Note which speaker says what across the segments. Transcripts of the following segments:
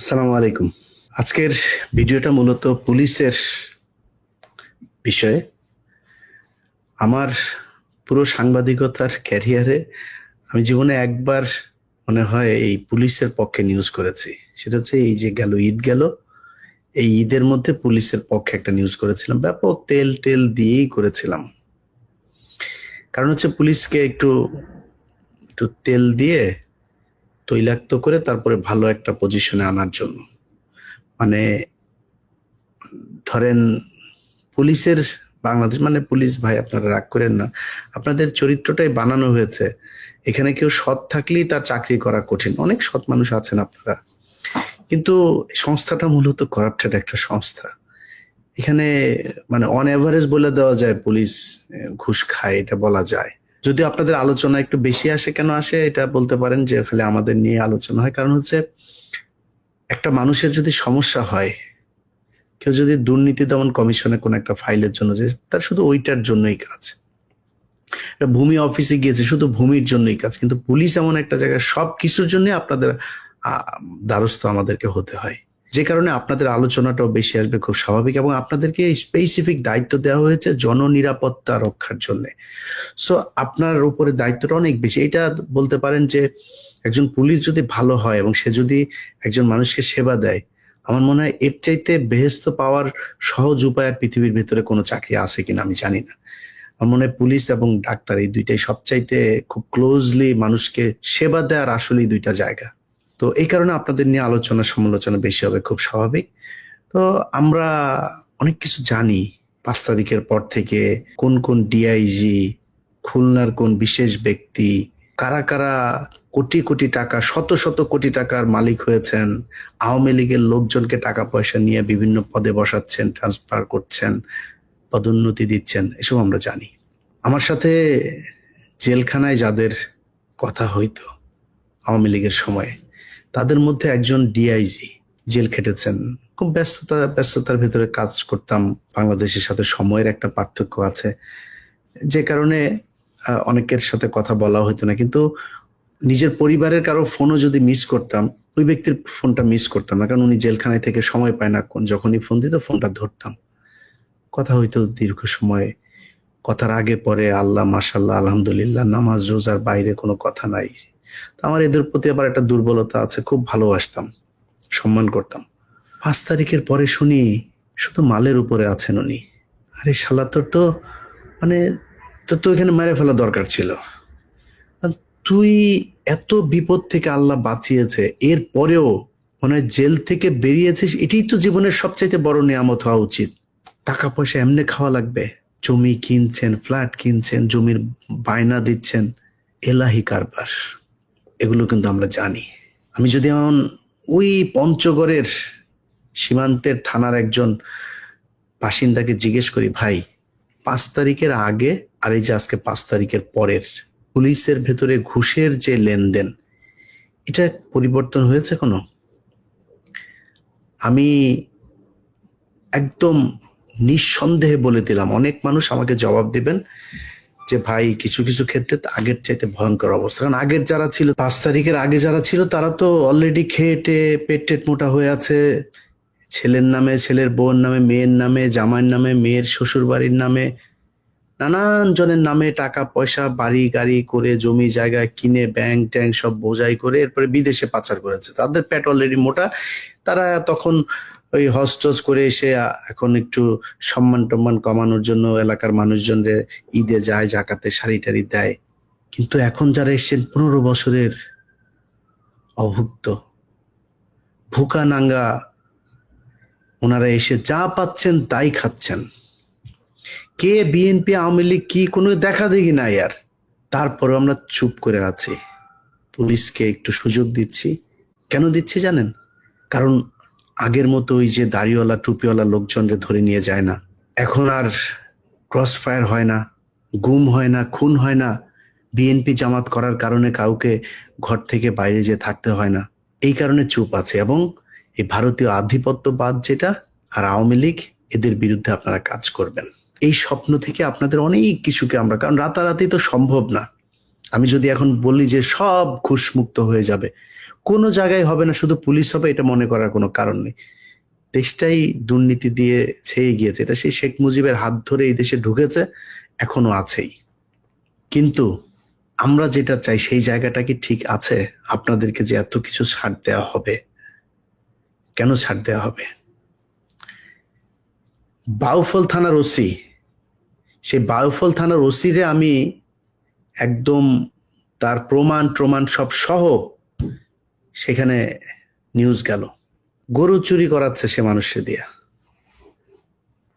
Speaker 1: আসসালামু আলাইকুম। আজকের ভিডিওটা মূলত পুলিশের বিষয়ে। আমার পুরো সাংবাদিকতার ক্যারিয়ারে আমি জীবনে একবার মনে হয় এই পুলিশের পক্ষে নিউজ করেছি। সেটা হচ্ছে এই যে গেল ঈদ গেল, এই ঈদের মধ্যে পুলিশের পক্ষে একটা নিউজ করেছিলাম। ব্যাপক তেল টেল দিয়েই করেছিলাম। কারণ হচ্ছে পুলিশকে একটু একটু তেল দিয়ে তৈলাক্ত করে তারপরে ভালো একটা পজিশনে আনার জন্য। মানে ধরেন পুলিশের বাংলাদেশ মানে পুলিশ ভাই আপনারা রাগ করেন না, আপনাদের চরিত্রটাই বানানো হয়েছে। এখানে কেউ সৎ থাকলেই তার চাকরি করা কঠিন, অনেক সৎ মানুষ আছেন আপনারা, কিন্তু সংস্থাটা মূলত করাপ্টেড একটা সংস্থা। এখানে মানে অন এভারেজ বলে দেওয়া যায় পুলিশ ঘুষ খায়, এটা বলা যায়। যদি আপনাদের আলোচনা একটু বেশি আসে, কেন আসে এটা বলতে পারেন যে খালি আমাদের নিয়ে আলোচনা হয়। কারণ হচ্ছে একটা মানুষের যদি সমস্যা হয়, কেউ যদি দুর্নীতি দমন কমিশনে কোন একটা ফাইলের জন্য যে তার শুধু ওইটার জন্যই কাজ, ভূমি অফিসে গিয়েছে শুধু ভূমির জন্যই কাজ, কিন্তু পুলিশ এমন একটা জায়গায় সবকিছুর জন্য আপনাদের দ্বারস্থ আমাদেরকে হতে হয়। যে কারণে আপনাদের আলোচনাটাও বেশি আসবে, খুব স্বাভাবিক। এবং আপনাদেরকে স্পেসিফিক দায়িত্ব দেওয়া হয়েছে জননিরাপত্তা রক্ষার জন্য। সো আপনার উপরে দায়িত্বটা অনেক বেশি। এটা বলতে পারেন যে একজন পুলিশ যদি ভালো হয় এবং সে যদি একজন মানুষকে সেবা দেয়, আমার মনে হয় এর চাইতে বেহেস্ত পাওয়ার সহজ উপায় আর পৃথিবীর ভিতরে কোনো চাকরি আছে কিনা আমি জানি না। আমার মনে হয় পুলিশ এবং ডাক্তার এই দুইটাই সবচাইতে খুব ক্লোজলি মানুষকে সেবা দেওয়ার আসলেই দুইটা জায়গা। তো এই কারণে আপনাদের নিয়ে আলোচনা সমালোচনা বেশি হবে, খুব স্বাভাবিক। তো আমরা অনেক কিছু জানি 5 তারিখের পর থেকে কোন কোন ডিআইজি, খুলনার কোন বিশেষ ব্যক্তি, কারা কারা কোটি কোটি টাকা, শত শত কোটি টাকার মালিক হয়েছেন, আওয়ামী লীগের লোকজনকে টাকা পয়সা নিয়ে বিভিন্ন পদে বসাচ্ছেন, ট্রান্সফার করছেন, পদোন্নতি দিচ্ছেন, এসব আমরা জানি। আমার সাথে জেলখানায় যাদের কথা হইতো আওয়ামী লীগের সময়ে, তাদের মধ্যে একজন ডিআইজি জেল খেটেছেন। খুব ব্যস্ততার ভিতরে কাজ করতাম। বাংলাদেশের সাথে সময়ের একটা পার্থক্য আছে, যে কারণে অনেকের সাথে কথা বলা হইতো না। কিন্তু নিজের পরিবারের কারো ফোনও যদি মিস করতাম, ওই ব্যক্তির ফোনটা মিস করতাম না, কারণ উনি জেলখানায় থেকে সময় পায় না। যখনই ফোন দিত ফোনটা ধরতাম, কথা হইতো দীর্ঘ সময়। কথার আগে পরে আল্লাহ মাশাল্লাহ আলহামদুলিল্লাহ, নামাজ রোজার বাইরে কোনো কথা নাই। তো আমার এদের প্রতি আবার একটা দুর্বলতা আছে, খুব ভালোবাসতাম, সম্মান করতাম। 5 তারিখের পরে শুনি শুধু মালের উপরে আছেন উনি। আরে শালা, তোর তো মানে তোর তো এখানে মেরে ফেলা দরকার ছিল। আর তুই এত বিপদ থেকে আল্লাহ বাঁচিয়েছে, এর পরেও মনে হয় জেল থেকে বেরিয়েছিস, এটাই তো জীবনের সবচাইতে বড় নিয়ামত হওয়া উচিত। টাকা পয়সা এমনি খাওয়া লাগবে? জমি কিনছেন, ফ্ল্যাট কিনছেন, জমির বায়না দিচ্ছেন, এলাহি কারবার। এগুলো কিন্তু আমরা জানি। আমি যদি এখন ওই পঞ্চগড়ের সীমান্তের থানার একজন বাসিন্দাকে জিজ্ঞেস করি, ভাই 5 তারিখের আগে আর এই যে আজকে 5 তারিখের পরের পুলিশের ভেতরে ঘুষের যে লেনদেন, এটা পরিবর্তন হয়েছে কোনো? আমি একদম নিঃসন্দেহে বলে দিলাম, অনেক মানুষ আমাকে জবাব দিবেন যে ভাই কিছু কিছু ক্ষেত্রে আগের চাইতে ভয়ঙ্কর অবস্থা। কারণ আগের যারা ছিল, 5 তারিখের আগে যারা ছিল, তারা তো অলরেডি খেয়ে টেয়ে পেট টেট মোটা হয়ে আছে। ছেলের নামে, ছেলের বউর নামে, মেয়ের নামে, জামাইয়ের নামে, মেয়ের শ্বশুর বাড়ির নামে, নানান জনের নামে টাকা পয়সা, বাড়ি গাড়ি করে, জমি জায়গা কিনে, ব্যাংক ট্যাঙ্ক সব বোঝাই করে এরপরে বিদেশে পাচার করেছে। তাদের পেট অলরেডি মোটা। তারা তখন ওই হজ টজ করে এসে এখন একটু সম্মান টম্মান কমানোর জন্য এলাকার মানুষজনদের ঈদে যায়, জাকাতে শাড়ি টাড়ি দেয়। কিন্তু এখন যারা এসছেন 15 বছরের অভুক্ত, ভুকা নাঙ্গা, ওনারা এসে যা পাচ্ছেন তাই খাচ্ছেন। কে বিএনপি আওয়ামী লীগ কি কোনো দেখা দেখি নাই আর। তারপরে আমরা চুপ করে আছি, পুলিশকে একটু সুযোগ দিচ্ছি। কেন দিচ্ছি জানেন? কারণ আগের মতো ওই যে দাড়িওয়ালা টুপিওয়ালা লোকজনকে ধরে নিয়ে যায় না, এখন আর ক্রস ফায়ার হয় না, গুম হয় না, খুন হয় না, বিএনপি জামাত করার কারণে কাউকে ঘর থেকে বাইরে যেয়ে থাকতে হয় না। এই কারণে চুপ আছে। এবং এই ভারতীয় আধিপত্যবাদ যেটা আর আওয়ামী লীগ, এদের বিরুদ্ধে আপনারা কাজ করবেন। এই স্বপ্ন থেকে আপনাদের অনেক কিছুকে আমরা, কারণ রাতারাতি তো সম্ভব না। আমি যদি এখন বলি যে সব ঘুষমুক্ত হয়ে যাবে, কোনো জায়গায় হবে না, শুধু পুলিশ হবে এটা মনে করার কোনো কারণ নেই। দেশটাই দুর্নীতি দিয়ে ছেয়ে গিয়েছে, এটা সেই শেখ মুজিবের হাত ধরে এই দেশে ঢুকেছে, এখনো আছেই। কিন্তু আমরা যেটা চাই সেই জায়গাটা কি ঠিক আছে? আপনাদেরকে যে এত কিছু ছাড় দেওয়া হবে, কেন ছাড় দেওয়া হবে? বাউফল থানার ওসি, সেই বাউফল থানার ওসিরে আমি একদম তার প্রমাণ সব সহ সেখানে নিউজ গেল, গরু চুরি করাচ্ছে সে মানুষের দিয়া।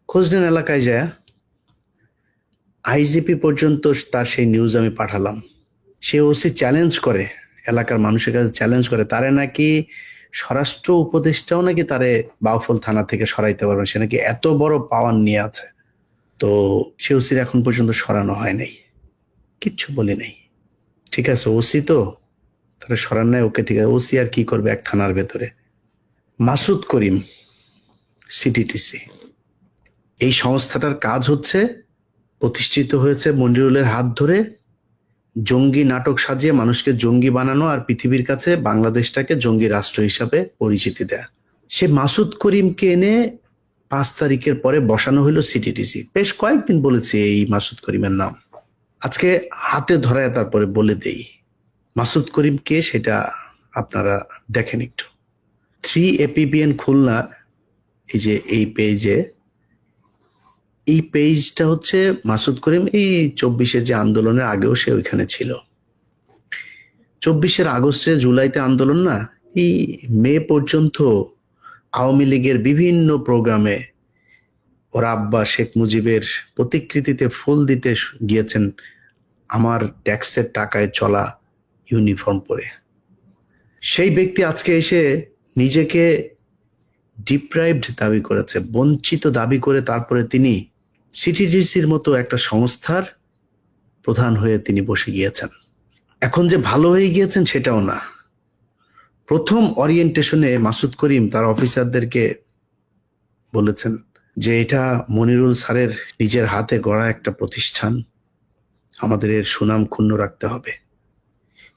Speaker 1: খোঁজ নেন এলাকায় যায়, আইজিপি পর্যন্ত তার সেই নিউজ আমি পাঠালাম। সে ওসি চ্যালেঞ্জ করে, এলাকার মানুষের কাছে চ্যালেঞ্জ করে, তারে নাকি স্বরাষ্ট্র উপদেষ্টাও নাকি তারে বাউফল থানা থেকে সরাইতে পারবে, সে নাকি এত বড় পাওয়ার নিয়ে আছে। তো সে ওসির এখন পর্যন্ত সরানো হয় নাই, কিচ্ছু বলি নাই। ঠিক আছে, ওসি তো তারা সরান নাই, ওকে ঠিক আছে, ওসি আর কি করবে এক থানার ভেতরে। মাসুদ করিম সিটিটিসি, এই সংস্থাটার কাজ হচ্ছে, প্রতিষ্ঠিত হয়েছে মনিরুলের হাত ধরে, জঙ্গি নাটক সাজিয়ে মানুষকে জঙ্গি বানানো আর পৃথিবীর কাছে বাংলাদেশটাকে জঙ্গি রাষ্ট্র হিসাবে পরিচিতি দেয়া। সে মাসুদ করিমকে এনে 5 তারিখের পরে বসানো হলো সিটিটিসি। বেশ কয়েকদিন বলেছি এই মাসুদ করিমের নাম, আজকে হাতে ধরায় তারপরে বলে দেই মাসুদ করিম কে, সেটা আপনারা দেখেন একটু। 3APBN খুলনা, এই যে এই পেজে, এই পেজটা হচ্ছে মাসুদ করিম এই 24-এর যে আন্দোলনের আগেও সে ওইখানে ছিল। 24-এর আগস্টে, জুলাইতে আন্দোলন না, এই মে পর্যন্ত আওয়ামী লীগের বিভিন্ন প্রোগ্রামে ওর আব্বা শেখ মুজিবের প্রতিকৃতিতে ফুল দিতে গিয়েছেন আমার ট্যাক্সের টাকায় চলা ইউনিফর্ম পরে। সেই ব্যক্তি আজকে এসে নিজেকে ডিপ্রাইভড দাবি করেছে, বঞ্চিত দাবি করে তারপরে তিনি সিটিডিসির মতো একটা সংস্থার প্রধান হয়ে তিনি বসে গিয়েছেন। এখন যে ভালো হয়ে গিয়েছেন সেটাও না। প্রথম ওরিয়েন্টেশনে মাসুদ করিম তার অফিসারদেরকে বলেছেন যে এটা মনিরুল স্যারের নিজের হাতে গড়া একটা প্রতিষ্ঠান, আমাদের এর সুনাম ক্ষুণ্ণ রাখতে হবে।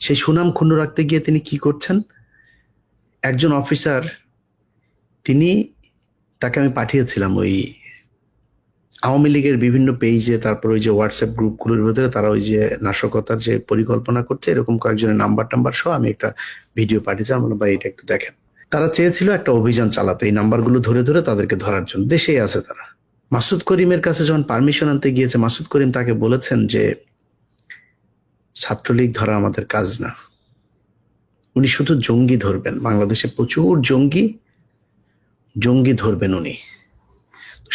Speaker 1: সেই সুনাম ক্ষুণ্ণ রাখতে গিয়ে তিনি কি করছেন, একজন অফিসার, তিনি, তাকে আমি পাঠিয়েছিলাম ওই আওয়ামী লীগের বিভিন্ন পেজে, তারপর ওই যে হোয়াটসঅ্যাপ গ্রুপগুলোর ভিতরে তারা ওই যে নাশকতার যে পরিকল্পনা করছে এরকম কয়েকজনের নাম্বার সহ আমি একটা ভিডিও পাঠিয়েছিলাম, ভাই এটা একটু দেখেন। তারা চেয়েছিল একটা অভিযান চালাতে, এই নাম্বারগুলো ধরে ধরে তাদেরকে ধরার জন্য। দেশেই আছে তারা। মাসুদ করিমের কাছে যখন পারমিশন আনতে গিয়েছে, মাসুদ করিম তাকে বলেছেন যে ছাত্রলীগ ধরা আমাদের কাজ না, উনি শুধু জঙ্গি ধরবেন, বাংলাদেশে প্রচুর জঙ্গি ধরবেন উনি।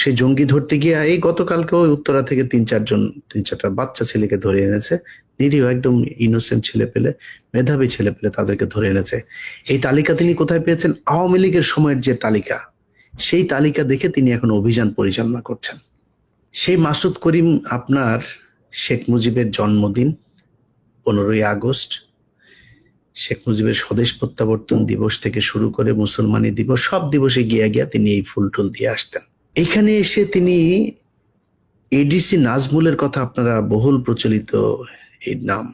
Speaker 1: সেই জঙ্গি ধরতে গিয়ে এই গতকালকে ওই উত্তরা থেকে 3-4টা বাচ্চা ছেলেকে ধরে এনেছে, নিরীহ একদম ইনোসেন্ট ছেলে পেলে, মেধাবী ছেলে পেলে, তাদেরকে ধরে এনেছে। এই তালিকা তিনি কোথায় পেয়েছেন? আওয়ামী লীগের সময়ের যে তালিকা, সেই তালিকা দেখে তিনি এখন অভিযান পরিচালনা করছেন। সেই মাসুদ করিম আপনার শেখ মুজিবের জন্মদিন 15ই আগস্ট, শেখ মুজিবের স্বদেশ প্রত্যাবর্তন দিবস থেকে শুরু করে মুসলমানি দিবস, সব দিবসে গিয়া তিনি এই ফুল টুল দিয়ে আসতেন। এখানে এসে তিনি এডিসি নাজমুলের কথা, আপনারা বহুল প্রচলিত এই নাম,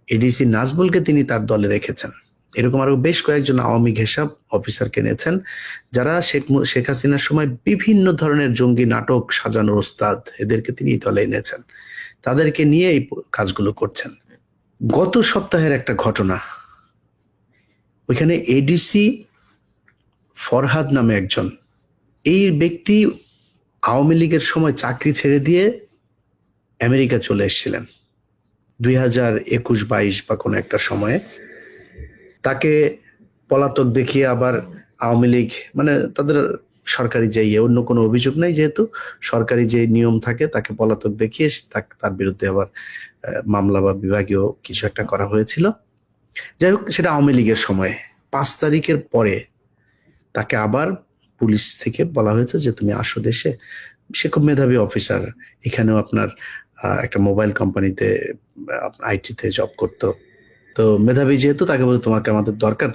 Speaker 1: এডিসি নাজমুলকে তিনি তার দলে রেখেছেন। এরকম আরো বেশ কয়েকজন আওয়ামী ঘেঁষাব অফিসারকে এনেছেন, যারা শেখ হাসিনার সময় বিভিন্ন ধরনের জঙ্গি নাটক সাজানোর ওস্তাদ, এদেরকে তিনি দলে এনেছেন, তাদেরকে নিয়ে এই কাজগুলো করছেন। গত সপ্তাহের একটা ঘটনা, ওইখানে এডিসি ফরহাদ নামে একজন, এই ব্যক্তি আওয়ামী লীগের সময় চাকরি ছেড়ে দিয়ে আমেরিকা চলে এসেছিলেন 2021-22 বা কোনো একটা সময়ে। তাকে পলাতক দেখিয়ে আবার আওয়ামী লীগ, মানে তাদের সরকারি যে অন্য কোনো অভিযোগ নাই, যেহেতু সরকারি যে নিয়ম থাকে, তাকে পলাতক দেখিয়ে তার বিরুদ্ধে আবার মামলা বা বিভাগীয় কিছু একটা করা হয়েছিল। যাই হোক, সেটা আওয়ামী লীগের সময়। 5 তারিখের পরে তাকে আবার পুলিশ থেকে বলা হয়েছে যে তুমি আসো দেশে। সে খুব মেধাবী অফিসার, এখানেও আপনার একটা মোবাইল কোম্পানিতে আইটিতে জব করতো। তো মেধাবী যেহেতু, তাকে বলতো তোমাকে আমাদের দরকার,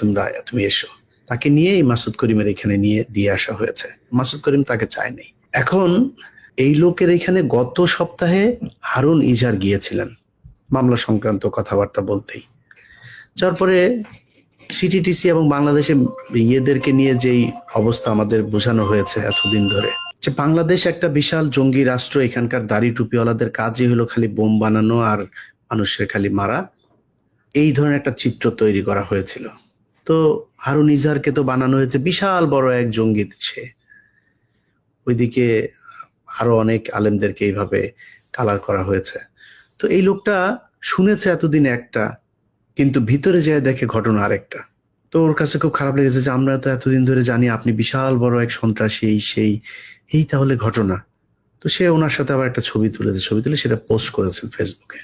Speaker 1: তুমি এসো। তাকে নিয়ে এই মাসুদ করিমের এখানে নিয়ে দিয়ে আসা হয়েছে। মাসুদ করিম তাকে চায়নি। এখন এই লোকের এখানে গত সপ্তাহে হারুন ইজার গিয়েছিলেন মামলা সংক্রান্ত কথাবার্তা বলতেই। যার পরে সিটিটিসি এবং বাংলাদেশে ইয়েদেরকে নিয়ে যেই অবস্থা আমাদের বোঝানো হয়েছে এতদিন ধরে, যে বাংলাদেশ একটা বিশাল জঙ্গি রাষ্ট্র, এখানকার দাড়ি টুপিওয়ালাদের কাজই হলো খালি বোম বানানো আর মানুষের খালি মারা, এই ধরনের একটা চিত্র তৈরি করা হয়েছিল। তো হারুন ইজাহারকে তো বানানো হয়েছে বিশাল বড় এক জঙ্গি, সে ওইদিকে আরো অনেক আলেমদেরকে এইভাবে কালার করা হয়েছে। তো এই লোকটা শুনেছে এতদিন একটা, কিন্তু ভিতরে যেয়ে দেখে ঘটনা আরেকটা। তো ওর কাছে খুব খারাপ লেগেছে যে আমরা তো এতদিন ধরে জানি আপনি বিশাল বড় এক সন্ত্রাসী, এই তাহলে ঘটনা। তো সে ওনার সাথে আবার একটা ছবি তুলেছে, ছবি তুলে সেটা পোস্ট করেছেন ফেসবুকে।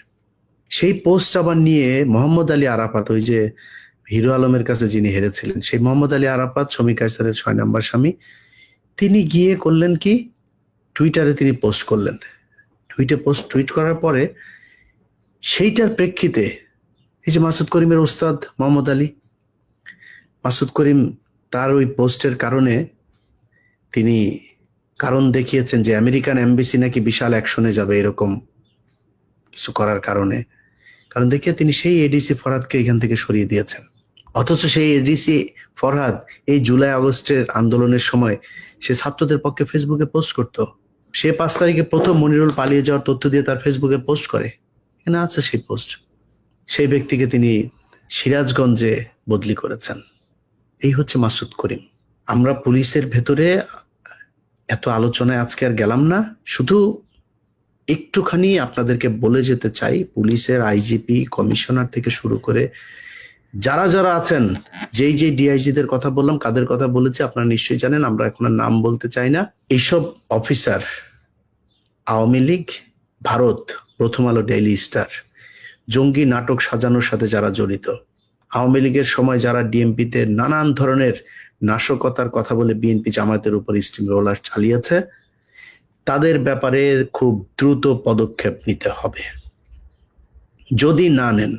Speaker 1: সেই পোস্ট আবার নিয়ে মোহাম্মদ আলী আরাফাত, ওই যে হিরো আলমের কাছে যিনি হেরেছিলেন, সেই মোহাম্মদ আলী আরাফাত, শমী কায়সারের 6 নম্বর স্বামী, তিনি গিয়ে করলেন কি, টুইটারে তিনি পোস্ট করলেন। টুইট করার পরে সেইটার প্রেক্ষিতে এই যে মাসুদ করিমের ওস্তাদ মোহাম্মদ আলী, মাসুদ করিম তার ওই পোস্টের কারণে তিনি কারণ দেখিয়েছেন যে আমেরিকান এমবেসি নাকি বিশাল অ্যাকশনে যাবে এরকম কিছু করার কারণে, কারণ দেখিয়ে তিনি সেই এডিসি ফরহাদকে এখান থেকে সরিয়ে দিয়েছেন। অথচ সেই এডিসি ফরহাদ এই জুলাই আগস্টের আন্দোলনের সময় সে ছাত্রদের পক্ষে ফেসবুকে পোস্ট করত। সে 5 তারিখে প্রথম মনিরুল পালিয়ে যাওয়ার তথ্য দিয়ে তার ফেসবুকে পোস্ট করে, এখানে আছে সেই পোস্ট। সেই ব্যক্তিকে তিনি সিরাজগঞ্জে বদলি করেছেন। এই হচ্ছে মাসুদ করিম। আমরা পুলিশের ভেতরে এত আলোচনায় আজকে আর গেলাম না, শুধু একটুখানি আপনাদেরকে বলে যেতে চাই, পুলিশের আইজিপি, কমিশনার থেকে শুরু করে যারা যারা আছেন, যেই ডিআইজিদের কথা বললাম, কাদের কথা বলেছি আপনারা নিশ্চয়ই জানেন, আমরা এখন আর নাম বলতে চাই না। এইসব অফিসার আওয়ামী লীগ, ভারত, প্রথম আলো, ডেইলি স্টার, জঙ্গি নাটক সাজানোর সাথে যারা জড়িত, আওয়ামী লীগের সময় যারা ডিএমপিতে নানান ধরনের নাশকতার কথা বলে বিএনপি জামায়াতের উপর স্টিম রোলার চালিয়েছে, তাদের ব্যাপারে খুব দ্রুত পদক্ষেপ নিতে হবে। যদি না নেন,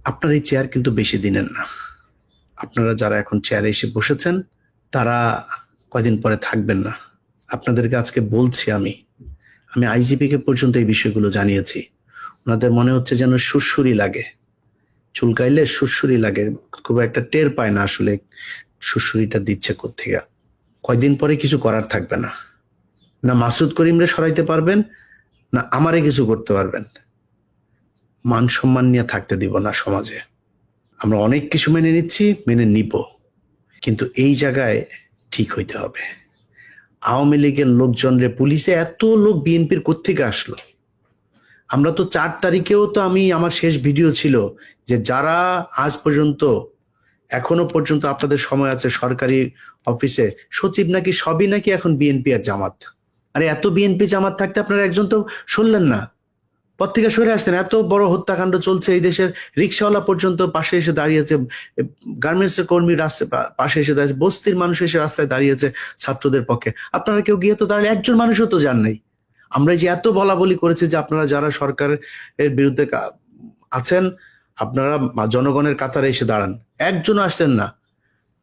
Speaker 1: আপনার এই চেয়ার কিন্তু বেশি দিনের না। আপনারা যারা এখন চেয়ারে এসে বসেছেন তারা কয়দিন পরে থাকবেন না। আপনাদেরকে আজকে বলছি, আমি আইজিপিকে পর্যন্ত এই বিষয়গুলো জানিয়েছি। ওনাদের মনে হচ্ছে যেন সুরসুরি লাগে, চুলকাইলে সুরসুরি লাগে, খুব একটা টের পায় না আসলে সুরসুরিটা দিচ্ছে কোত্থেকে। কয়দিন পরে কিছু করার থাকবে না, না মাসুদ করিমরে সরাইতে পারবেন, না আমারে কিছু করতে পারবেন। মান সম্মান নিয়ে থাকতে দিব না সমাজে। আমরা অনেক কিছু মেনে নিচ্ছি, মেনে নিব, কিন্তু এই জায়গায় ঠিক হইতে হবে। আওয়ামী লীগের লোকজনরে পুলিশে এত লোক বিএনপির কোত্থেকে আসলো? আমরা তো 4 তারিখেও তো আমার শেষ ভিডিও ছিল যে যারা আজ পর্যন্ত, এখনো পর্যন্ত আপনাদের সময় আছে সরকারি অফিসে সচিব নাকি সবই নাকি এখন বিএনপি আর জামাত। আরে এত বিএনপি জামাত থাকতে আপনারা একজন তো সরলেন না, পর থেকে সরে আসতেন। এত বড় হত্যাকাণ্ড চলছে এই দেশের, রিক্সাওয়ালা পর্যন্ত পাশে এসে দাঁড়িয়েছে, গার্মেন্টস এর কর্মী রাস্তায় পাশে এসে দাঁড়িয়েছে, বস্তির মানুষ এসে রাস্তায় দাঁড়িয়েছে ছাত্রদের পক্ষে। আপনারা কেউ গিয়ে তো দাঁড়ালে একজন মানুষও তো যান নাই। আমরা যে এত বলা বলি করেছি যে আপনারা যারা সরকারের বিরুদ্ধে আছেন আপনারা জনগণের কাতারে এসে দাঁড়ান, একজনও আসলেন না।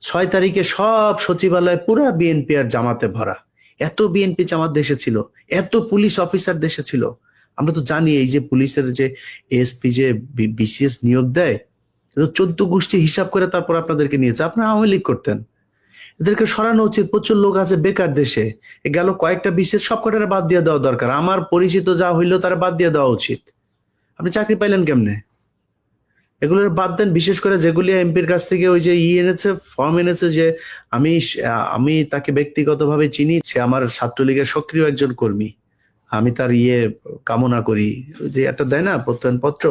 Speaker 1: 6 তারিখে সব সচিবালয় পুরা বিএনপি আর জামাতে ভরা। এত বিএনপি জামাত দেশে ছিল, এত পুলিশ অফিসার দেশে ছিল। আমরা তো জানি এই যে পুলিশের যে এসপি যে বিসিএস নিয়োগ দেয়, 14 গোষ্ঠী হিসাব করে তারপর আপনাদেরকে নিয়েছে। আপনারা আওয়ামী লীগ করতেন, এদেরকে সরানো উচিত। প্রচুর লোক আছে বেকার দেশে, গেল কয়েকটা বিশেষ, সব কটারে বাদ দিয়ে দেওয়া দরকার। আমার পরিচিত যা হইলো তারা বাদ দিয়ে দেওয়া উচিত। আপনি চাকরি পাইলেন কেমনে? এগুলোর বাদ দেন। বিশেষ করে যেগুলি এমপির কাছ থেকে ওই যে এনেছে, ফর্ম এনেছে, যে আমি তাকে ব্যক্তিগতভাবে চিনি, সে আমার ছাত্রলীগের সক্রিয় একজন কর্মী, আমি তার কামনা করি, যে একটা দেয় না প্রত্যয়ন পত্র,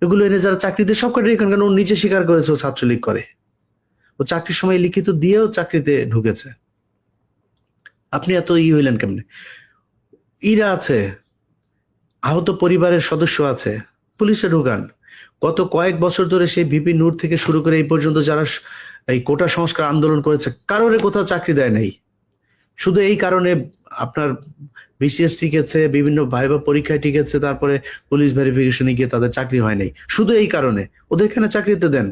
Speaker 1: এগুলো এনে যারা চাকরিতে সব কটা এখানে, কেন ও নিজে স্বীকার করেছে ও ছাত্রলীগ করে, ও চাকরির সময় লিখিত দিয়েও চাকরিতে ঢুকেছে। আপনি এত হইলেন কেমনে? ইরা আছে, আহত পরিবারের সদস্য আছে, পুলিশে ঢুকান। গত কয়েক বছর ধরে সেই ভিপি নূর থেকে শুরু করে এই পর্যন্ত যারা এই কোটা সংস্কার আন্দোলন করেছে, কারোরে কোথাও চাকরি দেয় নাই। শুধু এই কারণে আপনার বিসিএস টিকেছে, বিভিন্ন ভাইবা পরীক্ষায় টিকেছে, তারপরে পুলিশ ভেরিফিকেশনে গিয়ে তাদের চাকরি হয় নাই। শুধু এই কারণে ওদের এখানে চাকরিতে দেন।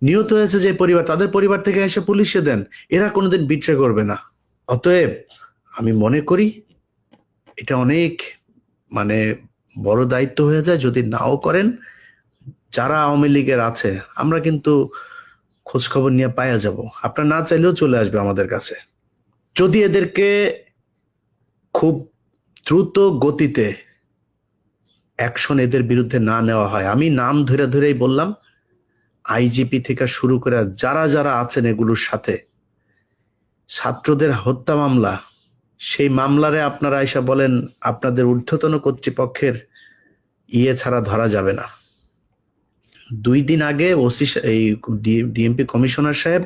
Speaker 1: নিহত হয়েছে যে পরিবার, তাদের পরিবার থেকে এসে পুলিশে দেন। এরা কোনোদিন বিট্রে করবে না। অতএব আমি মনে করি এটা অনেক বড় দায়িত্ব হয়ে যায় যদি নাও করেন। যারা আওয়ামী লীগের আছে আমরা কিন্তু খোঁজ খবর নিয়ে পাইয়া যাব, আপনার না চাইলেও চলে আসবে আমাদের কাছে। যদি এদেরকে খুব দ্রুত গতিতে অ্যাকশন এদের বিরুদ্ধে না নেওয়া হয়, আমি নাম ধরে ধরেই বললাম, আইজিপি থেকে শুরু করে যারা যারা আছেন এগুলোর সাথে, ছাত্রদের হত্যা মামলা, সেই মামলারে আপনারা আইসা বলেন আপনাদের ঊর্ধ্বতন কর্তৃপক্ষের ছাড়া ধরা যাবে না। 2 দিন আগে ওসি এই ডিএমপি কমিশনার সাহেব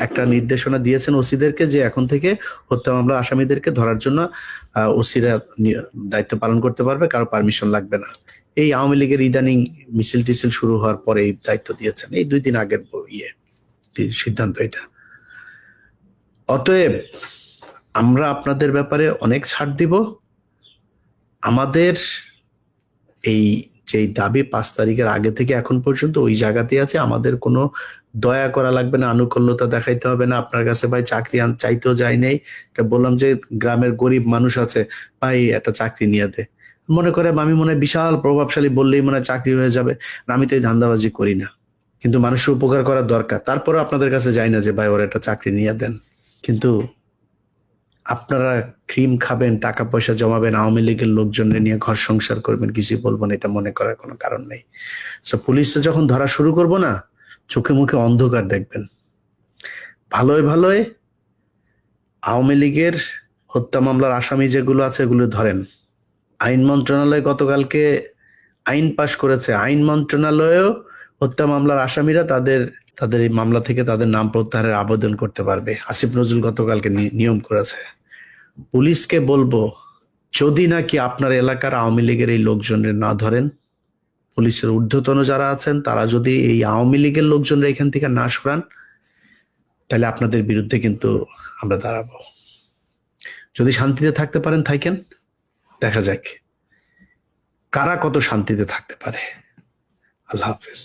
Speaker 1: একটা নির্দেশনা দিয়েছেন ওসিদেরকে যে এখন থেকে হত্যা মামলার আসামিদেরকে ধরার জন্য ওসিরা দায়িত্ব পালন করতে পারবে, কারো পারমিশন লাগবে না। এই আওয়ামী লীগের ইদানিং মিছিল টিছিল শুরু হওয়ার পরে এই দায়িত্ব দিয়েছেন, এই 2 দিন আগের সিদ্ধান্ত এটা। অতএব আমরা আপনাদের ব্যাপারে অনেক ছাড় দিব। আমাদের এই যে দাবি 5 তারিখের আগে থেকে এখন পর্যন্ত ওই জায়গাতে আছে, আমাদের কোনো দয়া করা লাগবে না, আনুকূল্যতা দেখাইতে হবে না। আপনার কাছে ভাই চাকরি চাইতেও যাই নাই, বললাম যে গ্রামের গরিব মানুষ আছে, ভাই একটা চাকরি নিয়ে দে, মনে করে আমি মনে হয় বিশাল প্রভাবশালী বললেই মনে হয় চাকরি হয়ে যাবে। আমি তো এই ধান্দাবাজি করি না, কিন্তু মানুষের উপকার করা দরকার। তারপরে আপনাদের কাছে যাই না যে ভাই ওর একটা চাকরি নিয়ে দেন, কিন্তু আপনারা ক্রিম খাবেন, টাকা পয়সা জমাবেন, আওয়ামী লীগের লোকজনের নিয়ে ঘর সংসার করবেন, কিছু বলবো না, এটা মনে করার কোনো কারণ নেই। পুলিশে যখন ধরা শুরু করবো না, চোখে মুখে অন্ধকার দেখবেন। ভালোই ভালোই আওয়ামী লীগের হত্যা মামলার আসামি যেগুলো আছে এগুলো ধরেন। আইন মন্ত্রণালয় গতকালকে আইন পাশ করেছে, আইন মন্ত্রণালয়েও হত্যা মামলার আসামিরা তাদের এই মামলা থেকে তাদের নাম প্রত্যাহারের আবেদন করতে পারবে। আসিফ নজরুল গতকালকে নিয়ম করেছে। পুলিশকে বলবো, যদি নাকি আপনার এলাকার আওয়ামী লীগের এই লোকজনের না ধরেন, পুলিশের ঊর্ধ্বতন যারা আছেন তারা যদি এই আওয়ামী লীগের লোকজনরা এখান থেকে না সরান, তাহলে আপনাদের বিরুদ্ধে কিন্তু আমরা দাঁড়াবো। যদি শান্তিতে থাকতে পারেন থাকেন, দেখা যাক কারা কত শান্তিতে থাকতে পারে। আল্লাহ হাফেজ।